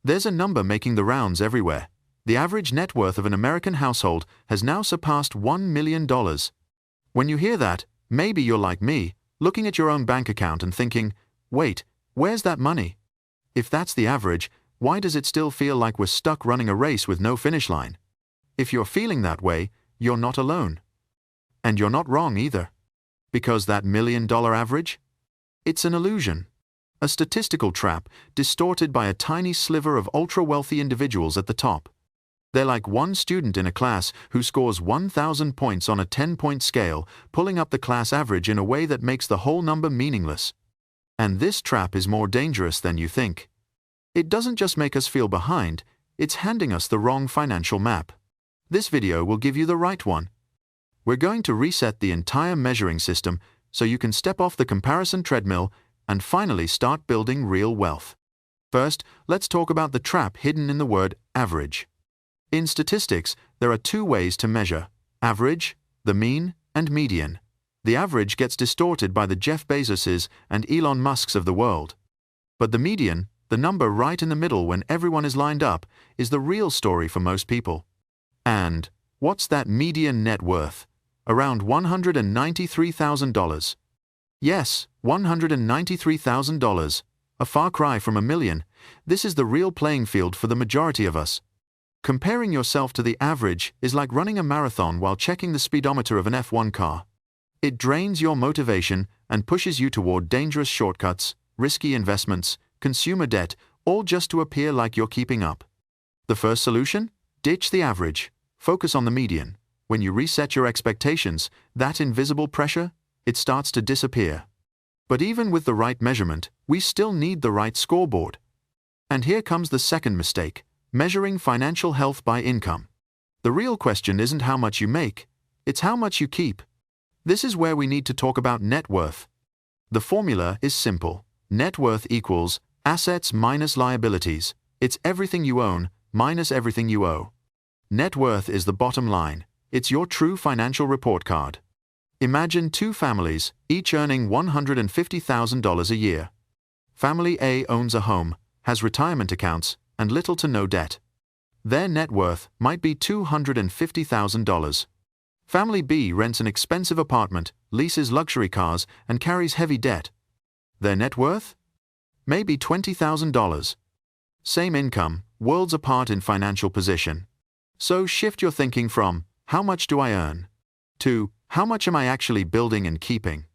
There's a number making the rounds everywhere. The average net worth of an American household has now surpassed $1 million. When you hear that, maybe you're like me, looking at your own bank account and thinking, wait, where's that money? If that's the average, why does it still feel like we're stuck running a race with no finish line? If you're feeling that way, you're not alone. And you're not wrong either. Because that $1 million average? It's an illusion. A statistical trap distorted by a tiny sliver of ultra-wealthy individuals at the top. They're like one student in a class who scores 1,000 points on a 10-point scale, pulling up the class average in a way that makes the whole number meaningless. And this trap is more dangerous than you think. It doesn't just make us feel behind, it's handing us the wrong financial map. This video will give you the right one. We're going to reset the entire measuring system so you can step off the comparison treadmill and finally start building real wealth. First, let's talk about the trap hidden in the word average. In statistics, there are two ways to measure: average, the mean, and median. The average gets distorted by the Jeff Bezoses and Elon Musks of the world. But the median, the number right in the middle when everyone is lined up, is the real story for most people. And what's that median net worth? Around $193,000. Yes, $193,000. A far cry from $1 million. This is the real playing field for the majority of us. Comparing yourself to the average is like running a marathon while checking the speedometer of an F1 car. It drains your motivation and pushes you toward dangerous shortcuts, risky investments, consumer debt, all just to appear like you're keeping up. The first solution? Ditch the average. Focus on the median. When you reset your expectations, that invisible pressure, it starts to disappear. But even with the right measurement, we still need the right scoreboard. And here comes the second mistake: measuring financial health by income. The real question isn't how much you make, it's how much you keep. This is where we need to talk about net worth. The formula is simple. Net worth equals assets minus liabilities. It's everything you own minus everything you owe. Net worth is the bottom line. It's your true financial report card. Imagine two families, each earning $150,000 a year. Family A owns a home, has retirement accounts, and little to no debt. Their net worth might be $250,000. Family B rents an expensive apartment, leases luxury cars, and carries heavy debt. Their net worth? Maybe $20,000. Same income, worlds apart in financial position. So shift your thinking from, how much do I earn? To, how much am I actually building and keeping?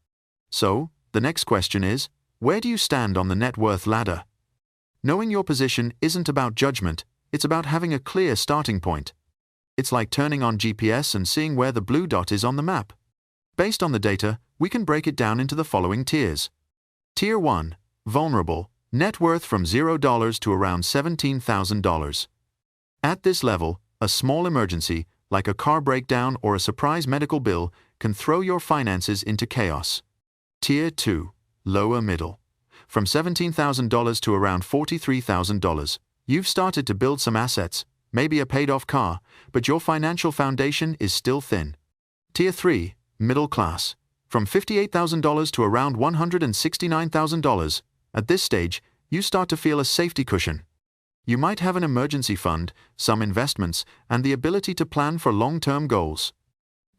So, the next question is, where do you stand on the net worth ladder? Knowing your position isn't about judgment, it's about having a clear starting point. It's like turning on GPS and seeing where the blue dot is on the map. Based on the data, we can break it down into the following tiers. Tier 1, vulnerable, net worth from $0 to around $17,000. At this level, a small emergency, like a car breakdown or a surprise medical bill, can throw your finances into chaos. Tier 2, lower middle, from $17,000 to around $43,000. You've started to build some assets, maybe a paid-off car, but your financial foundation is still thin. Tier 3, middle class, from $58,000 to around $169,000. At this stage, you start to feel a safety cushion. You might have an emergency fund, some investments, and the ability to plan for long-term goals.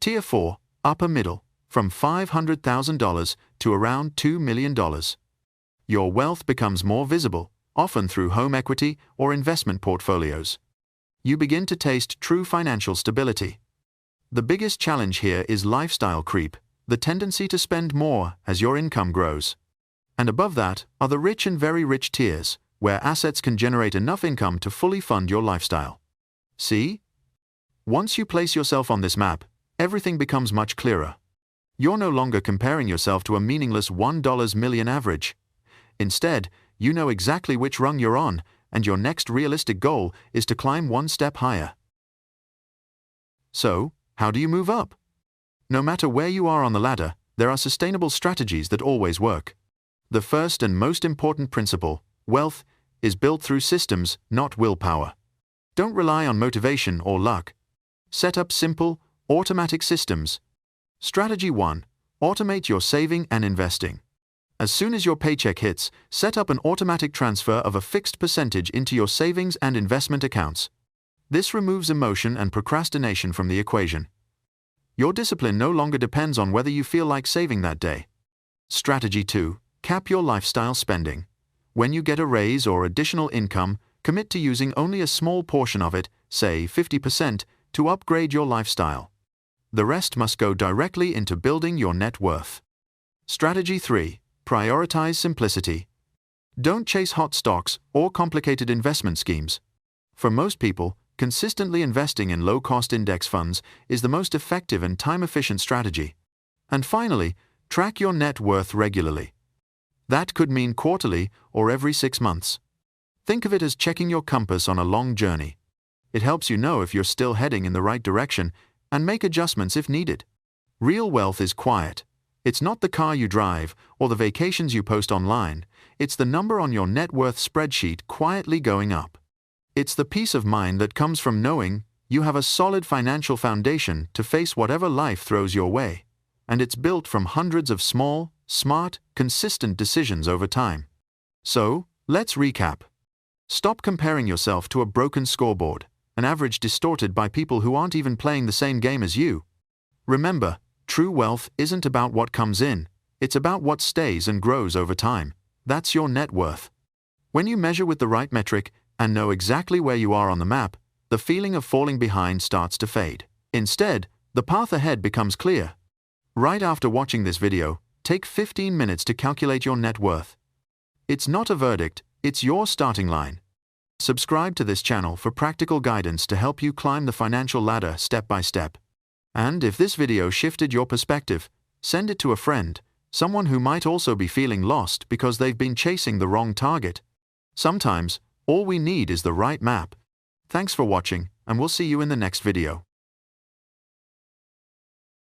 Tier 4, upper middle, from $500,000 to around $2 million. Your wealth becomes more visible, often through home equity or investment portfolios. You begin to taste true financial stability. The biggest challenge here is lifestyle creep, the tendency to spend more as your income grows. And above that are the rich and very rich tiers, where assets can generate enough income to fully fund your lifestyle. See? Once you place yourself on this map, everything becomes much clearer. You're no longer comparing yourself to a meaningless $1 million average. Instead, you know exactly which rung you're on, and your next realistic goal is to climb one step higher. So, how do you move up? No matter where you are on the ladder, there are sustainable strategies that always work. The first and most important principle, wealth, is built through systems, not willpower. Don't rely on motivation or luck. Set up simple, automatic systems. Strategy 1. Automate your saving and investing. As soon as your paycheck hits, set up an automatic transfer of a fixed percentage into your savings and investment accounts. This removes emotion and procrastination from the equation. Your discipline no longer depends on whether you feel like saving that day. Strategy 2. Cap your lifestyle spending. When you get a raise or additional income, commit to using only a small portion of it, say 50%, to upgrade your lifestyle. The rest must go directly into building your net worth. Strategy 3. Prioritize simplicity. Don't chase hot stocks or complicated investment schemes. For most people, consistently investing in low-cost index funds is the most effective and time-efficient strategy. And finally, track your net worth regularly. That could mean quarterly or every 6 months. Think of it as checking your compass on a long journey. It helps you know if you're still heading in the right direction and make adjustments if needed. Real wealth is quiet. It's not the car you drive or the vacations you post online. It's the number on your net worth spreadsheet quietly going up. It's the peace of mind that comes from knowing you have a solid financial foundation to face whatever life throws your way. And it's built from hundreds of small, smart, consistent decisions over time. So, let's recap. Stop comparing yourself to a broken scoreboard, an average distorted by people who aren't even playing the same game as you. Remember, true wealth isn't about what comes in, it's about what stays and grows over time. That's your net worth. When you measure with the right metric and know exactly where you are on the map, the feeling of falling behind starts to fade. Instead, the path ahead becomes clear. Right after watching this video, take 15 minutes to calculate your net worth. It's not a verdict, it's your starting line. Subscribe to this channel for practical guidance to help you climb the financial ladder step by step. And if this video shifted your perspective, send it to a friend, someone who might also be feeling lost because they've been chasing the wrong target. Sometimes, all we need is the right map. Thanks for watching, and we'll see you in the next video.